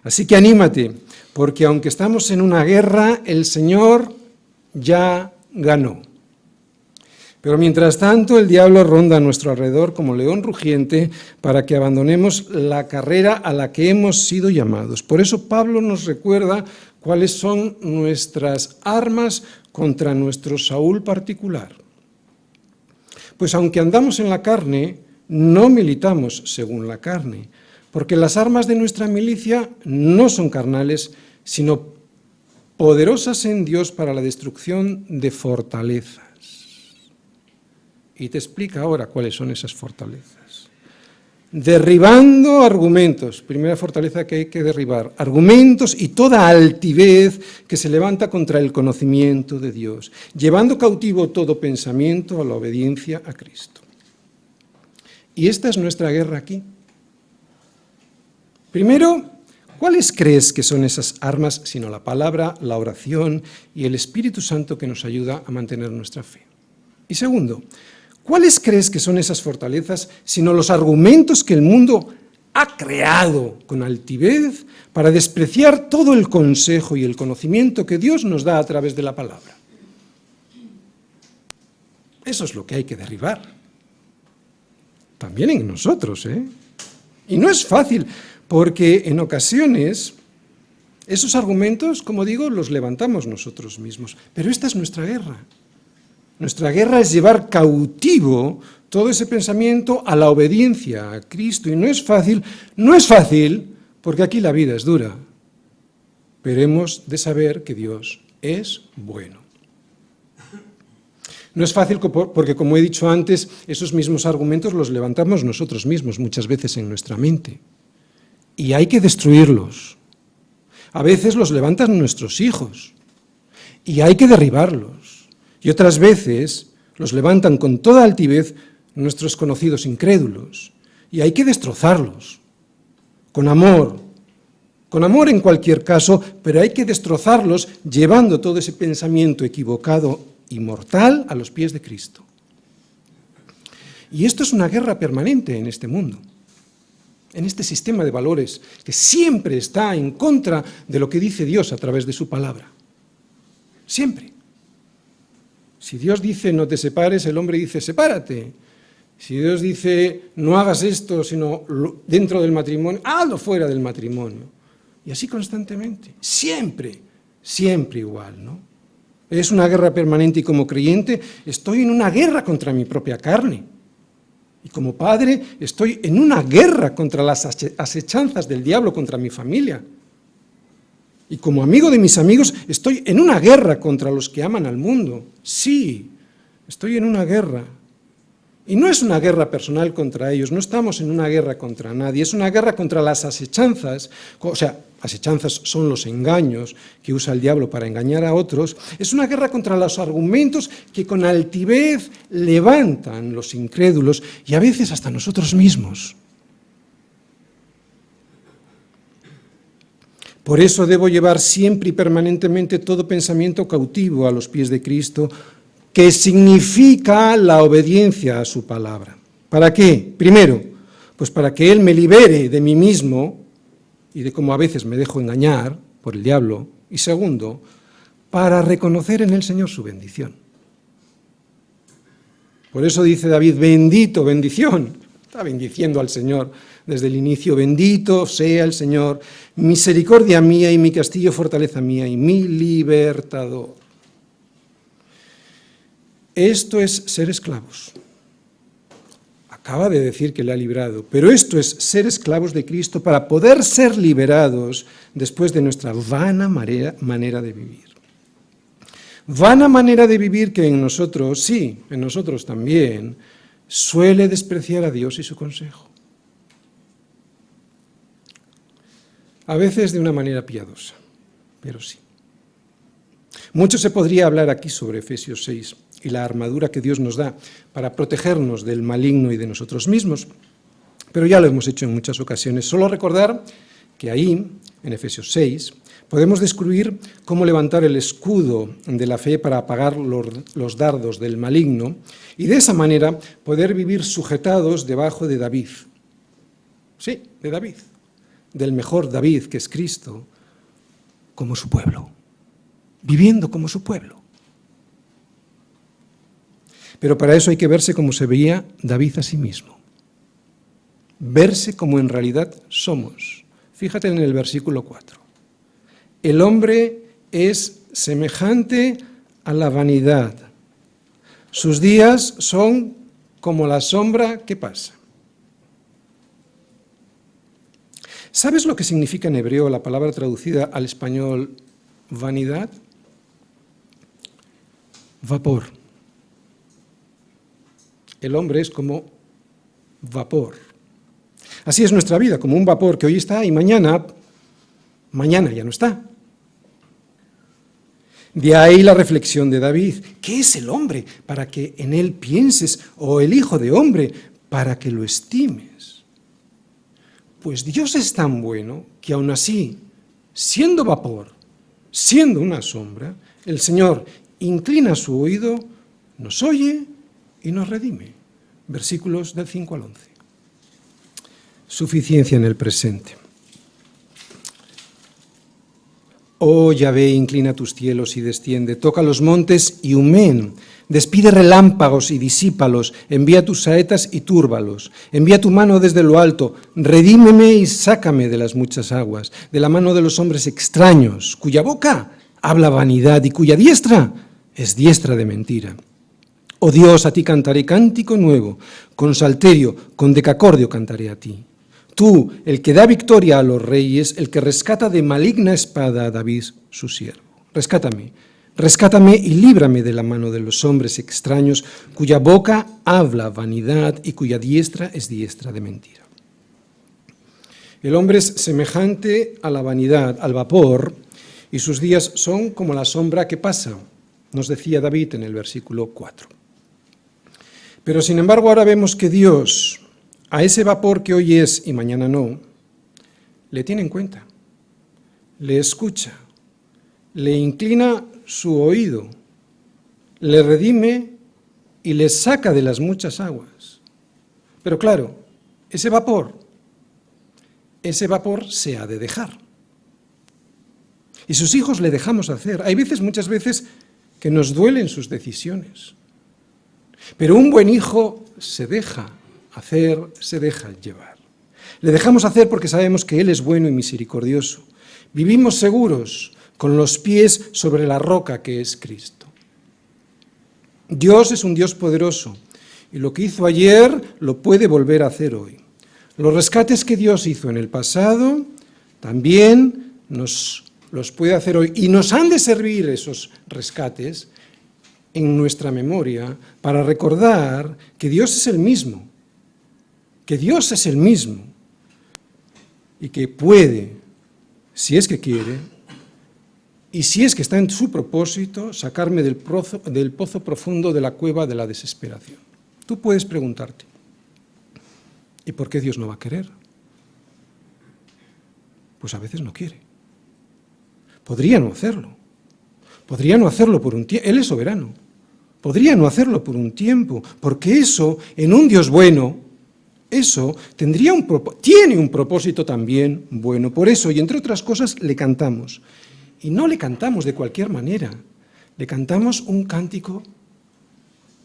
Así que anímate, porque aunque estamos en una guerra, el Señor ya ganó. Pero mientras tanto, el diablo ronda a nuestro alrededor como león rugiente para que abandonemos la carrera a la que hemos sido llamados. Por eso Pablo nos recuerda cuáles son nuestras armas contra nuestro Saúl particular. Pues aunque andamos en la carne, no militamos según la carne, porque las armas de nuestra milicia no son carnales, sino poderosas en Dios para la destrucción de fortalezas. Y te explica ahora cuáles son esas fortalezas. Derribando argumentos, primera fortaleza que hay que derribar, argumentos y toda altivez que se levanta contra el conocimiento de Dios, llevando cautivo todo pensamiento a la obediencia a Cristo. Y esta es nuestra guerra aquí. Primero, ¿cuáles crees que son esas armas sino la palabra, la oración y el Espíritu Santo que nos ayuda a mantener nuestra fe? Y segundo, ¿cuáles crees que son esas fortalezas sino los argumentos que el mundo ha creado con altivez para despreciar todo el consejo y el conocimiento que Dios nos da a través de la palabra? Eso es lo que hay que derribar. También en nosotros, ¿eh? Y no es fácil, porque en ocasiones esos argumentos, como digo, los levantamos nosotros mismos. Pero esta es nuestra guerra. Nuestra guerra es llevar cautivo todo ese pensamiento a la obediencia a Cristo. Y no es fácil, porque aquí la vida es dura. Pero hemos de saber que Dios es bueno. No es fácil porque, como he dicho antes, esos mismos argumentos los levantamos nosotros mismos muchas veces en nuestra mente. Y hay que destruirlos. A veces los levantan nuestros hijos. Y hay que derribarlos. Y otras veces los levantan con toda altivez nuestros conocidos incrédulos. Y hay que destrozarlos. Con amor en cualquier caso, pero hay que destrozarlos llevando todo ese pensamiento equivocado y mortal a los pies de Cristo. Y esto es una guerra permanente en este mundo, en este sistema de valores que siempre está en contra de lo que dice Dios a través de su palabra. Siempre. Si Dios dice no te separes, el hombre dice sepárate. Si Dios dice no hagas esto, sino dentro del matrimonio, hazlo fuera del matrimonio. Y así constantemente. Siempre, siempre igual, ¿no? Es una guerra permanente y como creyente estoy en una guerra contra mi propia carne. Y como padre estoy en una guerra contra las asechanzas del diablo contra mi familia. Y como amigo de mis amigos estoy en una guerra contra los que aman al mundo. Sí, estoy en una guerra. Y no es una guerra personal contra ellos, no estamos en una guerra contra nadie, es una guerra contra las asechanzas, o sea, asechanzas son los engaños que usa el diablo para engañar a otros, es una guerra contra los argumentos que con altivez levantan los incrédulos y a veces hasta nosotros mismos. Por eso debo llevar siempre y permanentemente todo pensamiento cautivo a los pies de Cristo, que significa la obediencia a su palabra. ¿Para qué? Primero, pues para que Él me libere de mí mismo y de cómo a veces me dejo engañar por el diablo. Y segundo, para reconocer en el Señor su bendición. Por eso dice David, bendito, bendición. Está bendiciendo al Señor desde el inicio. Bendito sea el Señor, misericordia mía y mi castillo, fortaleza mía y mi libertador. Esto es ser esclavos. Acaba de decir que le ha librado, pero esto es ser esclavos de Cristo para poder ser liberados después de nuestra vana manera de vivir. Vana manera de vivir que en nosotros, sí, en nosotros también, suele despreciar a Dios y su consejo. A veces de una manera piadosa, pero sí. Mucho se podría hablar aquí sobre Efesios 6 y la armadura que Dios nos da para protegernos del maligno y de nosotros mismos, pero ya lo hemos hecho en muchas ocasiones. Solo recordar que ahí, en Efesios 6, podemos descubrir cómo levantar el escudo de la fe para apagar los dardos del maligno y de esa manera poder vivir sujetados debajo de David. Sí, de David, del mejor David que es Cristo, como su pueblo, viviendo como su pueblo. Pero para eso hay que verse como se veía David a sí mismo, verse como en realidad somos. Fíjate en el versículo 4. El hombre es semejante a la vanidad. Sus días son como la sombra que pasa. ¿Sabes lo que significa en hebreo la palabra traducida al español vanidad? Vapor. El hombre es como vapor. Así es nuestra vida, como un vapor que hoy está y mañana ya no está. De ahí la reflexión de David. ¿Qué es el hombre para que en él pienses? O el hijo de hombre para que lo estimes. Pues Dios es tan bueno que aún así, siendo vapor, siendo una sombra, el Señor inclina su oído, nos oye y nos redime. Versículos del 5 al 11. Suficiencia en el presente. Oh Yahvé, inclina tus cielos y desciende, toca los montes y humeen, despide relámpagos y disípalos, envía tus saetas y túrbalos, envía tu mano desde lo alto, redímeme y sácame de las muchas aguas, de la mano de los hombres extraños, cuya boca habla vanidad y cuya diestra es diestra de mentira. Oh Dios, a ti cantaré cántico nuevo, con salterio, con decacordio cantaré a ti. Tú, el que da victoria a los reyes, el que rescata de maligna espada a David, su siervo. Rescátame y líbrame de la mano de los hombres extraños, cuya boca habla vanidad y cuya diestra es diestra de mentira. El hombre es semejante a la vanidad, al vapor, y sus días son como la sombra que pasa, nos decía David en el versículo 4. Pero sin embargo ahora vemos que Dios, a ese vapor que hoy es y mañana no, le tiene en cuenta, le escucha, le inclina su oído, le redime y le saca de las muchas aguas. Pero claro, ese vapor se ha de dejar. Y sus hijos le dejamos hacer. Hay veces, muchas veces, que nos duelen sus decisiones. Pero un buen hijo se deja hacer, se deja llevar. Le dejamos hacer porque sabemos que Él es bueno y misericordioso. Vivimos seguros, con los pies sobre la roca que es Cristo. Dios es un Dios poderoso y lo que hizo ayer lo puede volver a hacer hoy. Los rescates que Dios hizo en el pasado también los puede hacer hoy y nos han de servir esos rescates en nuestra memoria para recordar que Dios es el mismo, y que puede, si es que quiere, y si es que está en su propósito, sacarme del pozo profundo de la cueva de la desesperación. Tú puedes preguntarte, ¿y por qué Dios no va a querer? Pues a veces no quiere. Podría no hacerlo. Podría no hacerlo por un tiempo. Él es soberano. Podría no hacerlo por un tiempo, porque eso, en un Dios bueno, eso tiene un propósito también bueno. Por eso, y entre otras cosas, le cantamos. Y no le cantamos de cualquier manera, le cantamos un cántico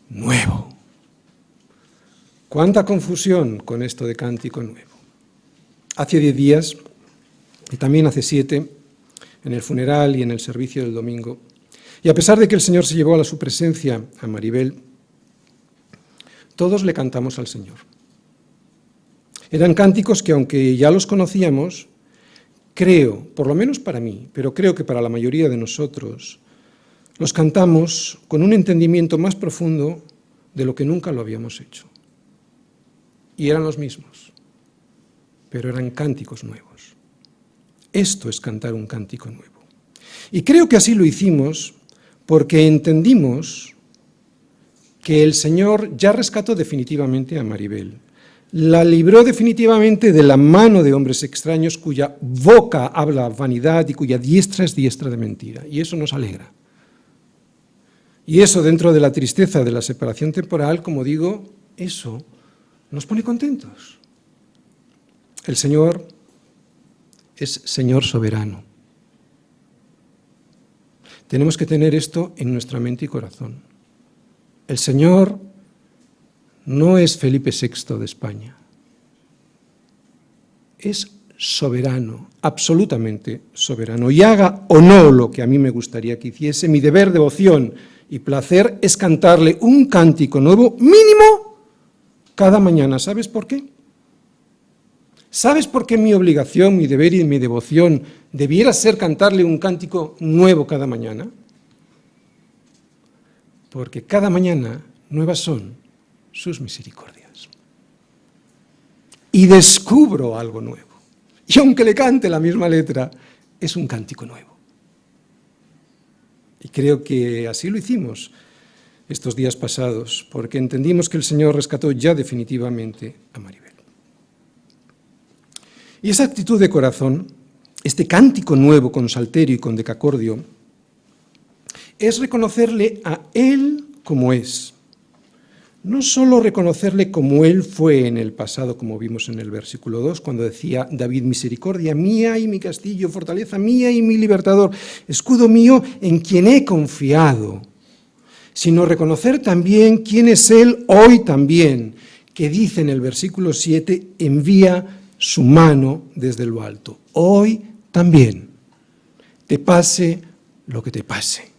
nuevo. ¿Cuánta confusión con esto de cántico nuevo? Hace 10 días, y también hace 7, en el funeral y en el servicio del domingo, y a pesar de que el Señor se llevó a su presencia a Maribel, todos le cantamos al Señor. Eran cánticos que, aunque ya los conocíamos, creo, por lo menos para mí, pero creo que para la mayoría de nosotros, los cantamos con un entendimiento más profundo de lo que nunca lo habíamos hecho. Y eran los mismos, pero eran cánticos nuevos. Esto es cantar un cántico nuevo. Y creo que así lo hicimos porque entendimos que el Señor ya rescató definitivamente a Maribel. La libró definitivamente de la mano de hombres extraños cuya boca habla vanidad y cuya diestra es diestra de mentira. Y eso nos alegra. Y eso, dentro de la tristeza de la separación temporal, como digo, eso nos pone contentos. El Señor es Señor soberano. Tenemos que tener esto en nuestra mente y corazón. El Señor no es Felipe VI de España. Es soberano, absolutamente soberano. Y haga o no lo que a mí me gustaría que hiciese, mi deber, devoción y placer es cantarle un cántico nuevo mínimo cada mañana. ¿Sabes por qué? ¿Sabes por qué mi obligación, mi deber y mi devoción debiera ser cantarle un cántico nuevo cada mañana? Porque cada mañana nuevas son sus misericordias. Y descubro algo nuevo. Y aunque le cante la misma letra, es un cántico nuevo. Y creo que así lo hicimos estos días pasados, porque entendimos que el Señor rescató ya definitivamente a Maribel. Y esa actitud de corazón, este cántico nuevo con salterio y con decacordio, es reconocerle a Él como es. No solo reconocerle como Él fue en el pasado, como vimos en el versículo 2, cuando decía David, misericordia mía y mi castillo, fortaleza mía y mi libertador, escudo mío en quien he confiado, sino reconocer también quién es Él hoy también, que dice en el versículo 7, envía su mano desde lo alto. Hoy también, te pase lo que te pase.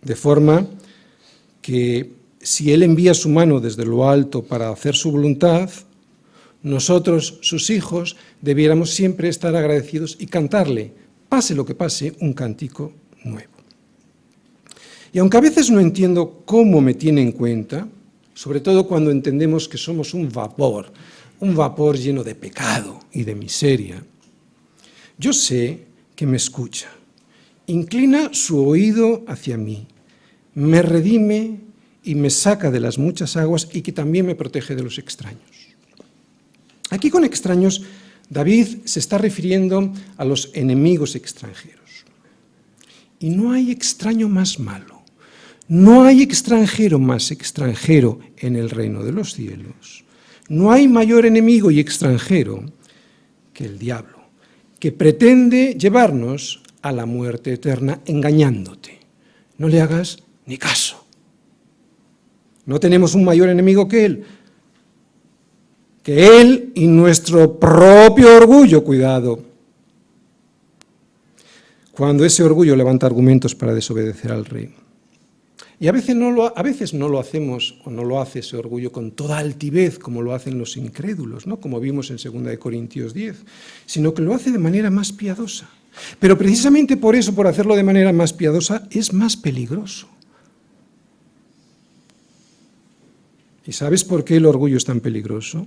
De forma que si Él envía su mano desde lo alto para hacer su voluntad, nosotros, sus hijos, debiéramos siempre estar agradecidos y cantarle, pase lo que pase, un cántico nuevo. Y aunque a veces no entiendo cómo me tiene en cuenta, sobre todo cuando entendemos que somos un vapor lleno de pecado y de miseria, yo sé que me escucha, inclina su oído hacia mí, me redime y me saca de las muchas aguas y que también me protege de los extraños. Aquí con extraños, David se está refiriendo a los enemigos extranjeros. Y no hay extraño más malo, no hay extranjero más extranjero en el reino de los cielos. No hay mayor enemigo y extranjero que el diablo, que pretende llevarnos a la muerte eterna engañándote. No le hagas ni caso. No tenemos un mayor enemigo que Él y nuestro propio orgullo, cuidado. Cuando ese orgullo levanta argumentos para desobedecer al rey. Y a veces no lo hacemos, o no lo hace ese orgullo con toda altivez, como lo hacen los incrédulos, ¿no? Como vimos en 2 Corintios 10, sino que lo hace de manera más piadosa. Pero precisamente por eso, por hacerlo de manera más piadosa, es más peligroso. ¿Y sabes por qué el orgullo es tan peligroso?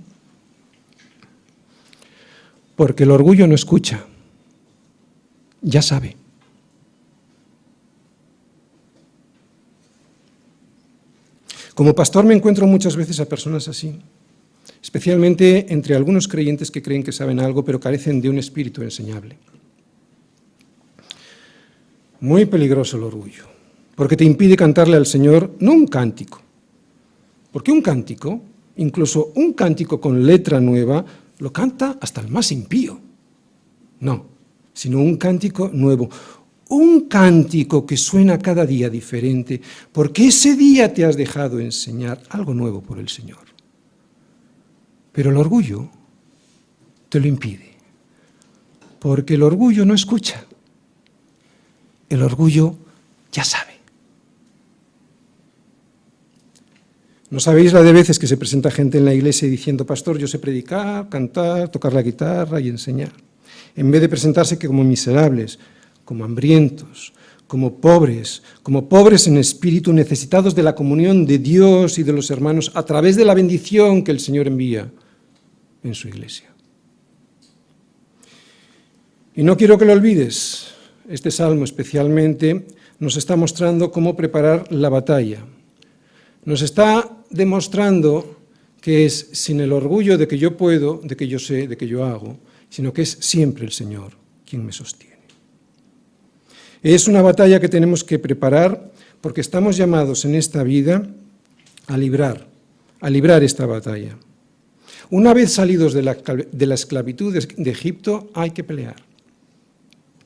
Porque el orgullo no escucha, ya sabe. Como pastor me encuentro muchas veces a personas así, especialmente entre algunos creyentes que creen que saben algo, pero carecen de un espíritu enseñable. Muy peligroso el orgullo, porque te impide cantarle al Señor no un cántico, porque un cántico, incluso un cántico con letra nueva, lo canta hasta el más impío. No, sino un cántico nuevo. Un cántico que suena cada día diferente, porque ese día te has dejado enseñar algo nuevo por el Señor. Pero el orgullo te lo impide, porque el orgullo no escucha. El orgullo ya sabe. ¿No sabéis la de veces que se presenta gente en la iglesia diciendo, pastor, yo sé predicar, cantar, tocar la guitarra y enseñar? En vez de presentarse que como miserables, como hambrientos, como pobres en espíritu, necesitados de la comunión de Dios y de los hermanos a través de la bendición que el Señor envía en su iglesia. Y no quiero que lo olvides, este salmo especialmente nos está mostrando cómo preparar la batalla. Nos está demostrando que es sin el orgullo de que yo puedo, de que yo sé, de que yo hago, sino que es siempre el Señor quien me sostiene. Es una batalla que tenemos que preparar porque estamos llamados en esta vida a librar esta batalla. Una vez salidos de la esclavitud de Egipto, hay que pelear.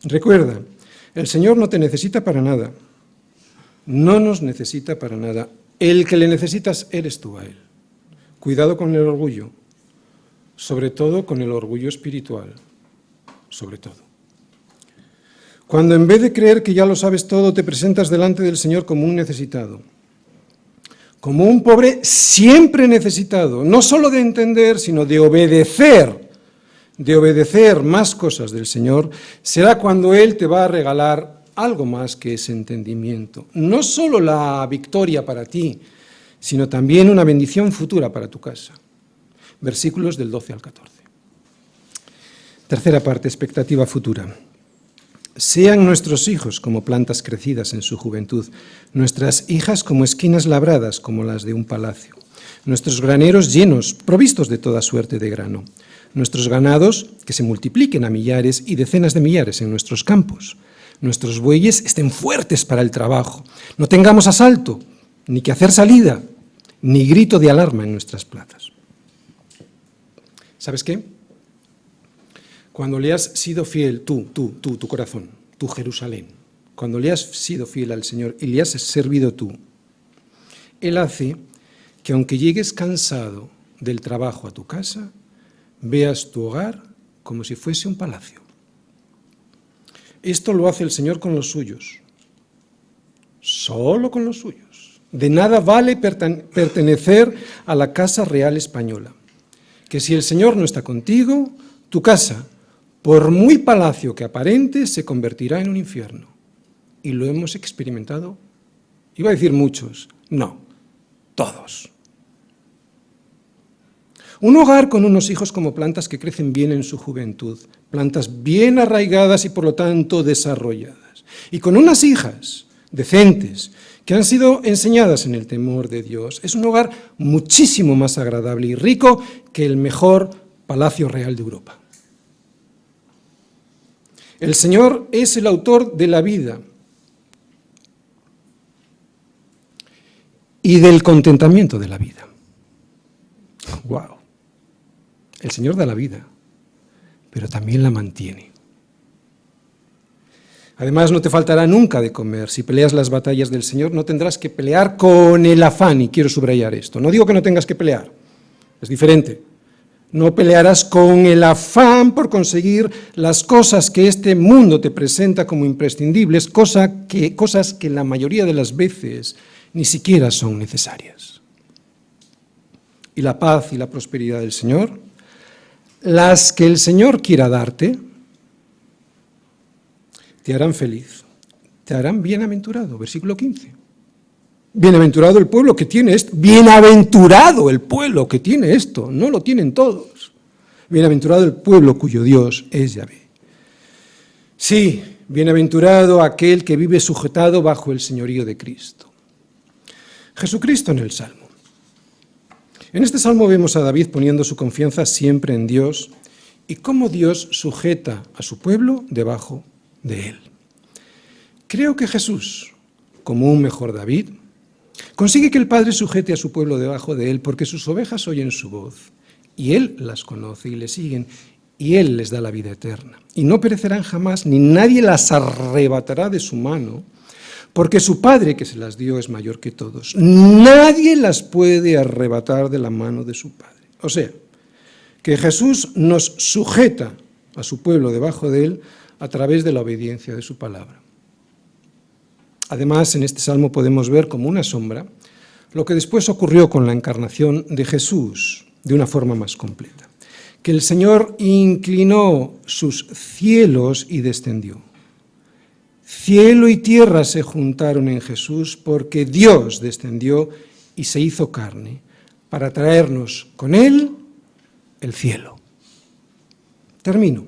Recuerda, el Señor no te necesita para nada, no nos necesita para nada. El que le necesitas eres tú a Él. Cuidado con el orgullo, sobre todo con el orgullo espiritual, sobre todo. Cuando en vez de creer que ya lo sabes todo, te presentas delante del Señor como un necesitado, como un pobre siempre necesitado, no solo de entender, sino de obedecer más cosas del Señor, será cuando Él te va a regalar algo más que ese entendimiento. No solo la victoria para ti, sino también una bendición futura para tu casa. Versículos del 12 al 14. Tercera parte, expectativa futura. Sean nuestros hijos como plantas crecidas en su juventud, nuestras hijas como esquinas labradas como las de un palacio, nuestros graneros llenos, provistos de toda suerte de grano, nuestros ganados que se multipliquen a millares y decenas de millares en nuestros campos, nuestros bueyes estén fuertes para el trabajo, no tengamos asalto, ni que hacer salida, ni grito de alarma en nuestras plazas. ¿Sabes qué? Cuando le has sido fiel, tu corazón, tu Jerusalén, cuando le has sido fiel al Señor y le has servido tú, Él hace que aunque llegues cansado del trabajo a tu casa, veas tu hogar como si fuese un palacio. Esto lo hace el Señor con los suyos, solo con los suyos. De nada vale pertenecer a la casa real española, que si el Señor no está contigo, tu casa, por muy palacio que aparente, se convertirá en un infierno. Y lo hemos experimentado, iba a decir muchos, no, todos. Un hogar con unos hijos como plantas que crecen bien en su juventud, plantas bien arraigadas y por lo tanto desarrolladas. Y con unas hijas decentes que han sido enseñadas en el temor de Dios. Es un hogar muchísimo más agradable y rico que el mejor palacio real de Europa. El Señor es el autor de la vida y del contentamiento de la vida. ¡Wow! El Señor da la vida, pero también la mantiene. Además, no te faltará nunca de comer. Si peleas las batallas del Señor, no tendrás que pelear con el afán, y quiero subrayar esto. No digo que no tengas que pelear, es diferente. No pelearás con el afán por conseguir las cosas que este mundo te presenta como imprescindibles, cosas que la mayoría de las veces ni siquiera son necesarias. Y la paz y la prosperidad del Señor, las que el Señor quiera darte, te harán feliz, te harán bienaventurado. Versículo 15. Bienaventurado el pueblo que tiene esto. Bienaventurado el pueblo que tiene esto. No lo tienen todos. Bienaventurado el pueblo cuyo Dios es Yahvé. Sí, bienaventurado aquel que vive sujetado bajo el señorío de Cristo. Jesucristo en el Salmo. En este Salmo vemos a David poniendo su confianza siempre en Dios y cómo Dios sujeta a su pueblo debajo de él. Creo que Jesús, como un mejor David, consigue que el Padre sujete a su pueblo debajo de él porque sus ovejas oyen su voz y él las conoce y le siguen y Él les da la vida eterna. Y no perecerán jamás, ni nadie las arrebatará de su mano, porque su Padre que se las dio es mayor que todos. Nadie las puede arrebatar de la mano de su Padre. O sea, que Jesús nos sujeta a su pueblo debajo de Él a través de la obediencia de su palabra. Además, en este salmo podemos ver como una sombra lo que después ocurrió con la encarnación de Jesús de una forma más completa. Que el Señor inclinó sus cielos y descendió. Cielo y tierra se juntaron en Jesús porque Dios descendió y se hizo carne para traernos con Él el cielo. Termino.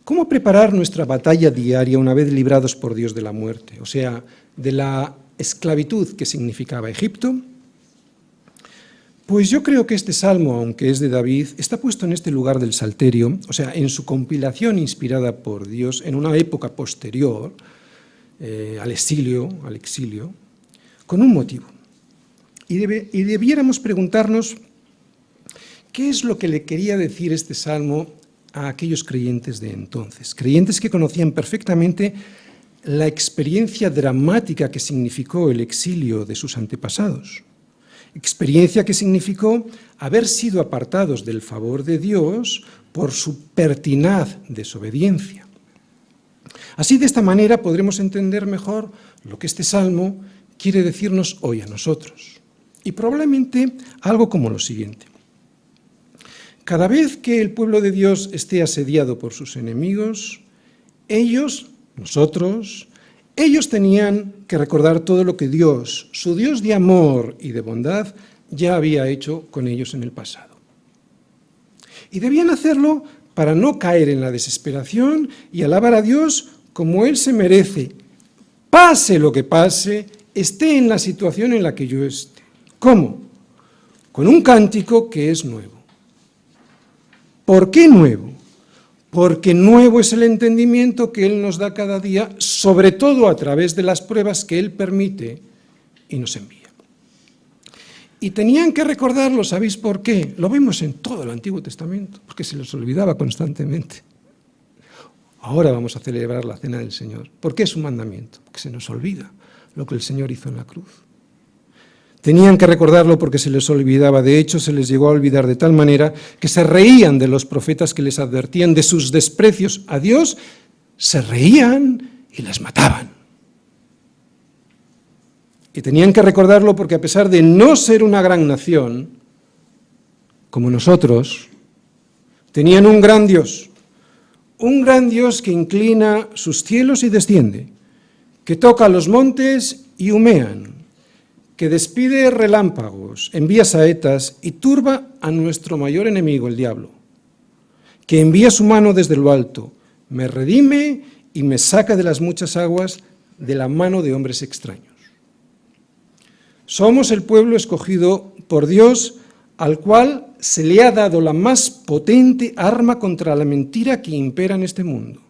¿Cómo preparar nuestra batalla diaria una vez librados por Dios de la muerte? O sea, de la esclavitud que significaba Egipto. Pues yo creo que este salmo, aunque es de David, está puesto en este lugar del Salterio, o sea, en su compilación inspirada por Dios en una época posterior al exilio, con un motivo. Y debiéramos preguntarnos qué es lo que le quería decir este salmo a aquellos creyentes de entonces, creyentes que conocían perfectamente la experiencia dramática que significó el exilio de sus antepasados, experiencia que significó haber sido apartados del favor de Dios por su pertinaz desobediencia. Así, de esta manera, podremos entender mejor lo que este salmo quiere decirnos hoy a nosotros. Y probablemente algo como lo siguiente. Cada vez que el pueblo de Dios esté asediado por sus enemigos, ellos tenían que recordar todo lo que Dios, su Dios de amor y de bondad, ya había hecho con ellos en el pasado. Y debían hacerlo para no caer en la desesperación y alabar a Dios como Él se merece, pase lo que pase, esté en la situación en la que yo esté. ¿Cómo? Con un cántico que es nuevo. ¿Por qué nuevo? Porque nuevo es el entendimiento que Él nos da cada día, sobre todo a través de las pruebas que Él permite y nos envía. Y tenían que recordarlo, ¿sabéis por qué? Lo vemos en todo el Antiguo Testamento, porque se les olvidaba constantemente. Ahora vamos a celebrar la Cena del Señor. ¿Por qué es un mandamiento? Porque se nos olvida lo que el Señor hizo en la cruz. Tenían que recordarlo porque se les olvidaba. De hecho, se les llegó a olvidar de tal manera que se reían de los profetas que les advertían de sus desprecios a Dios, se reían y les mataban. Y tenían que recordarlo porque a pesar de no ser una gran nación, como nosotros, tenían un gran Dios que inclina sus cielos y desciende, que toca los montes y humean, que despide relámpagos, envía saetas y turba a nuestro mayor enemigo, el diablo, que envía su mano desde lo alto, me redime y me saca de las muchas aguas de la mano de hombres extraños. Somos el pueblo escogido por Dios, al cual se le ha dado la más potente arma contra la mentira que impera en este mundo,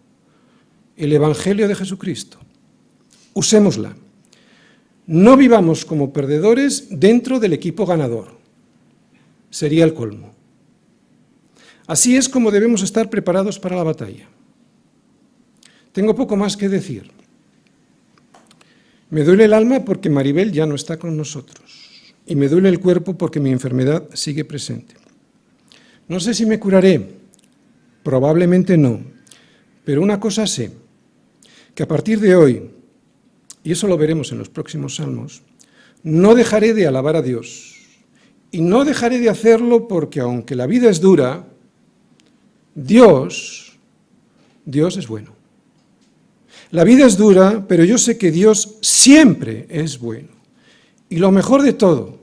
el Evangelio de Jesucristo. Usémosla. No vivamos como perdedores dentro del equipo ganador. Sería el colmo. Así es como debemos estar preparados para la batalla. Tengo poco más que decir. Me duele el alma porque Maribel ya no está con nosotros. Y me duele el cuerpo porque mi enfermedad sigue presente. No sé si me curaré. Probablemente no. Pero una cosa sé, que a partir de hoy, y eso lo veremos en los próximos salmos, no dejaré de alabar a Dios. Y no dejaré de hacerlo porque aunque la vida es dura, Dios es bueno. La vida es dura, pero yo sé que Dios siempre es bueno. Y lo mejor de todo,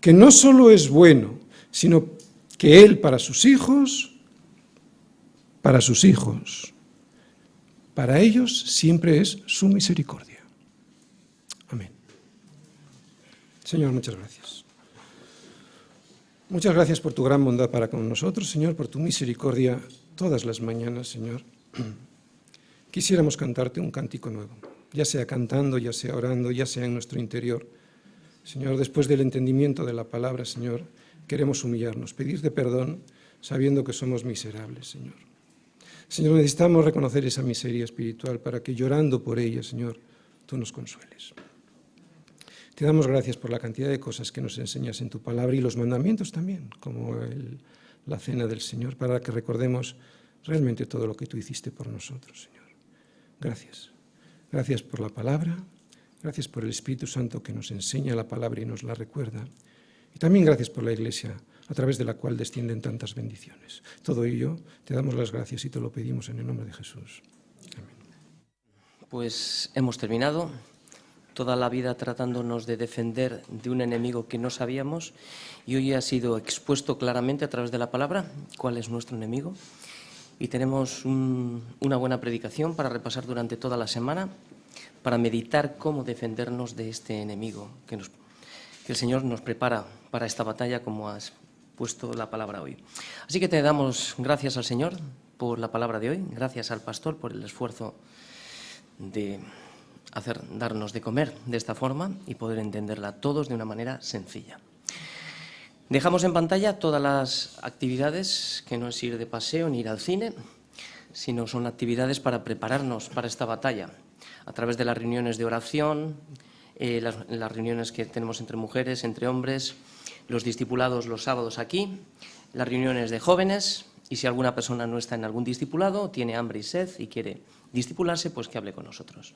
que no solo es bueno, sino que Él para sus hijos, para ellos siempre es su misericordia. Amén. Señor, muchas gracias. Muchas gracias por tu gran bondad para con nosotros, Señor, por tu misericordia todas las mañanas, Señor. Quisiéramos cantarte un cántico nuevo, ya sea cantando, ya sea orando, ya sea en nuestro interior. Señor, después del entendimiento de la palabra, Señor, queremos humillarnos, pedirte perdón, sabiendo que somos miserables, Señor. Señor, necesitamos reconocer esa miseria espiritual para que llorando por ella, Señor, tú nos consueles. Te damos gracias por la cantidad de cosas que nos enseñas en tu palabra y los mandamientos también, como la cena del Señor, para que recordemos realmente todo lo que tú hiciste por nosotros, Señor. Gracias. Gracias por la palabra, gracias por el Espíritu Santo que nos enseña la palabra y nos la recuerda. Y también gracias por la Iglesia, a través de la cual descienden tantas bendiciones. Todo ello te damos las gracias y te lo pedimos en el nombre de Jesús. Amén. Pues hemos terminado toda la vida tratándonos de defender de un enemigo que no sabíamos y hoy ha sido expuesto claramente a través de la palabra cuál es nuestro enemigo. Y tenemos una buena predicación para repasar durante toda la semana, para meditar cómo defendernos de este enemigo que el Señor nos prepara para esta batalla, como has puesto la palabra hoy. Así que te damos gracias al Señor por la palabra de hoy, gracias al pastor por el esfuerzo de darnos de comer de esta forma y poder entenderla todos de una manera sencilla. Dejamos en pantalla todas las actividades, que no es ir de paseo ni ir al cine, sino son actividades para prepararnos para esta batalla, a través de las reuniones de oración, las reuniones que tenemos entre mujeres, entre hombres, los discipulados los sábados aquí, las reuniones de jóvenes, y si alguna persona no está en algún discipulado, tiene hambre y sed y quiere discipularse, pues que hable con nosotros.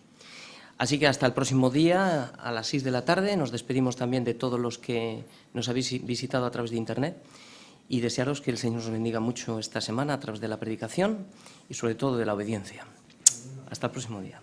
Así que hasta el próximo día, a las 6 de la tarde, nos despedimos también de todos los que nos habéis visitado a través de Internet y desearos que el Señor os bendiga mucho esta semana a través de la predicación y sobre todo de la obediencia. Hasta el próximo día.